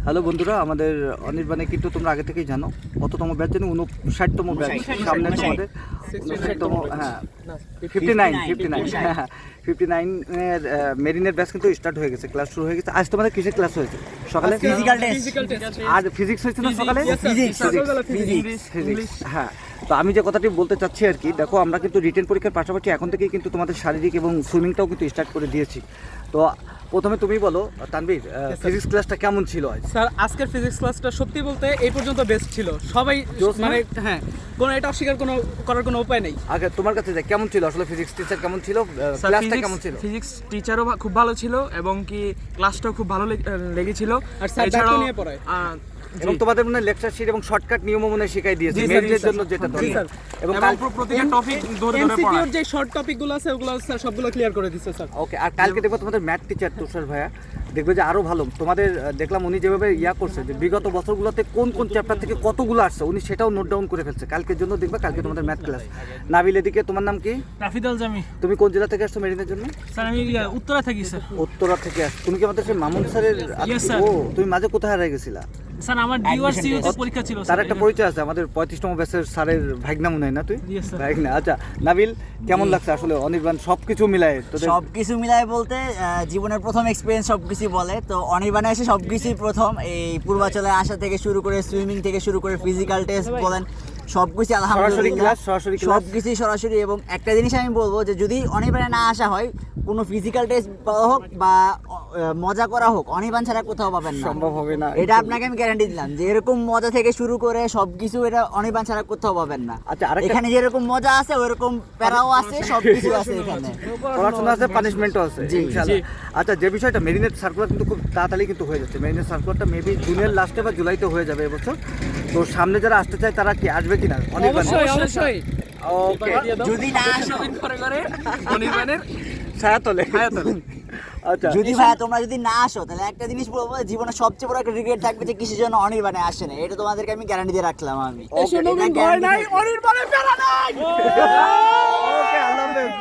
Hello বন্ধুরা, আমাদের অনির্বাণে কিন্তু তোমরা আগে থেকেই জানো কততম ব্যাচ জানি, 59তম ব্যাচ সামনে তোমাদের 59তম, হ্যাঁ 59 মেরিনের ব্যাচ কিন্তু স্টার্ট হয়ে গেছে, ক্লাস শুরু হয়ে গেছে। আজ তোমাদের কিসের ক্লাস হয়েছে? সকালে ফিজিক্যাল টেস্ট আর ফিজিক্স হয়েছে না সকালে? ফিজিক্স, হ্যাঁ। তো আমি যে কথাটি বলতে চাচ্ছি আর কি, দেখো আমরা কিন্তু রিটেন পরীক্ষার পাশাপাশি এখন থেকেই কিন্তু তোমাদের শারীরিক এবং সুইমিংটাও কিন্তু স্টার্ট করে দিয়েছি। তো প্রথমে তুমি বলো তানভীর, ফিজিক্স ক্লাসটা কেমন ছিল আজ? স্যার আজকের ফিজিক্স ক্লাসটা সত্যি বলতে এই পর্যন্ত বেস্ট ছিল। সবাই মানে হ্যাঁ, কোনো এটা অস্বীকার করার কোনো উপায় নেই। আগে তোমার কাছে যে কেমন ছিল আসলে, ফিজিক্স টিচার কেমন ছিল, ক্লাসটা কেমন ছিল? ফিজিক্স টিচারও খুব ভালো ছিল এবং কি ক্লাসটাও খুব ভালো লেগেছিল। আর স্যার দায়িত্ব নিয়ে পড়ায় এবং তোমাদের মনে লেকচার শিট এবং শর্টকাট নিয়মও মনে শিখাই দিয়েছে মেরিনের জন্য, যেটা দরকার। এবং প্রত্যেকটা টপিক ধরে ধরে পড়া, এমসিকিউর যে শর্ট টপিকগুলো আছে ওগুলো স্যার সবগুলো ক্লিয়ার করে দিয়েছে স্যার। ওকে, আর কালকে দেখবো তোমাদের ম্যাথ টিচার তুষার ভাইয়া, দেখবে যে আরো ভালো। তোমাদের দেখলাম উনি যেভাবে করছে যে বিগত বছরগুলোতে কোন কোন চ্যাপ্টার থেকে কতগুলো আসছে উনি সেটাও নোট ডাউন করে ফেলছে। কালকের জন্য দেখবে, কালকে তোমাদের ম্যাথ ক্লাস। নাবিল, এদিকে তোমার নাম কি? রাফিদুল জামি। তুমি কোন জেলা থেকে আসছো মেরিনের জন্য? স্যার আমি উত্তরা থাকি স্যার। উত্তরা থেকে আসছো। তুমি কি আমাদের সেই মামুন স্যারের? ও, তুমি মাঝে কোথায় হারিয়ে গেছিলা? স্যার আমার ডিউআরসিউ তে পরীক্ষা ছিল। তার একটা পরিচয় আছে, আমাদের 35তম ব্যাচের স্যারের ভাগনা মনে হয় না? তুই ভাগনা। আচ্ছা নাবিল, কেমন লাগছে আসলে অনির্বাণ সবকিছু মিলায়? সবকিছু মিলায় বলতে জীবনের প্রথম এক্সপিরিয়েন্স সবকিছু বলে তো অনির্বাণে এসে সবকিছুই প্রথম। এই পূর্বাচলে আসা থেকে শুরু করে সুইমিং থেকে শুরু করে ফিজিক্যাল টেস্ট বলেন সবকিছু আলহামদুলিল্লাহ সবকিছুই সরাসরি। এবং একটা জিনিস আমি বলবো যে যদি অনির্বাণে না আসা হয়, কোনো ফিজিক্যাল টেস্ট হোক বা মজা করা হোক, অনির্বাণ ছাড়া কোথাও পাবেন না, সম্ভব হবে না। এটা আপনাকে আমি গ্যারান্টি দিলাম যে এরকম মজা থেকে শুরু করে সবকিছু এটা অনির্বাণ ছাড়া কোথাও পাবেন না। আচ্ছা, এখানে যেরকম মজা আছে ওইরকম প্যারাও আছে, সবকিছু আছে এখানে, পড়াশোনা আছে, পানিশমেন্টও আছে ইনশাআল্লাহ। আচ্ছা, যে বিষয়টা মেরিনের সার্কুলার কিন্তু খুব তাড়াতাড়ি কিন্তু হয়ে যাচ্ছে। মেরিনের সার্কুলারটা মেবি জুনের লাস্টে বা জুলাইতে হয়ে যাবে এবছর। তো সামনে যারা আসতে চায় তারা কি আসবে কিনা? অবশ্যই ওকে, যদি না আসো অনির্বাণের ছায়াতলে। আচ্ছা, যদি ভাইয়া তোমরা যদি না আসো তাহলে একটা জিনিস বলবো, জীবনে সবচেয়ে বড় একটা রিগ্রেট থাকবে যে কিসের জন্য অনির্বাণে আসে না। এটা তোমাদেরকে আমি গ্যারান্টি দিয়ে রাখলাম। আমি অনির্বাণে ফেরা নাই। ওকে, আল্লাহ হাফেজ।